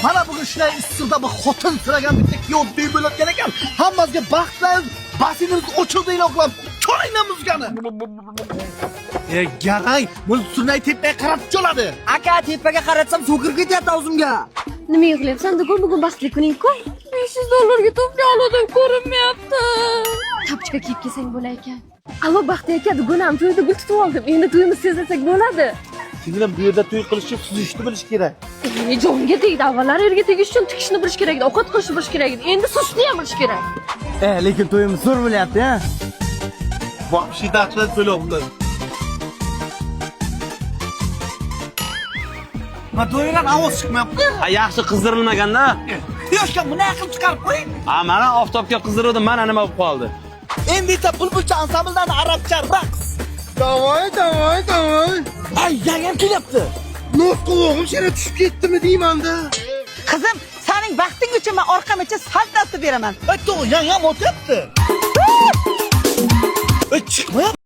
Mana bugun shunday issiqda bu xotin siragan bitta kuyov to'y bo'layotgan ekan. Hammamizga baxtlar, basinimiz ochildi iloqlab. Cho'ringlar muzgani. Garang, buni surnay tepmay qarab cho'ladi. Aka, tepaga qaratsam suv kirib ketyapti og'zimga. Nima yig'layapsan? Bugun baxtli kuning-ku. $500 to'play oldim, ko'rinmayapti. Tapchika kiyib kelsang bo'lar ekan. Allo Baxti aka, bugun ham to'yda gul tutib oldim. Endi to'yimizni sezlasak bo'ladi. Singlim bu yerda to'y qilish uchun suzishni bilish kerak. Jonga tegdi. Avvallari yerga tegish uchun tikishni bilish kerak edi, ovqat qilishni bilish kerak edi. Endi suzishni ham bilish kerak. Lekin to'yimiz zo'r bo'lyapti-a. Voqshi dahshat bo'libdi. Ma to'ylar ovoz chiqmayapti. Yaxshi qizdirilmaganda. Yoshga buni aql chiqarib qo'ying. Mana oftobga qizdirdim, mana nima bo'lib qoldi. Endi esa bulbulcha ansambldan arabcha raqs. Davay. Ay, yangam kelyapti. Nos qulog'im sira tushib ketdimi deyman-da. Qizim, sening vaqting uchun men orqamacha saltasi beraman. To'g'ri, yangam o'tyapti. Chiqmayapti.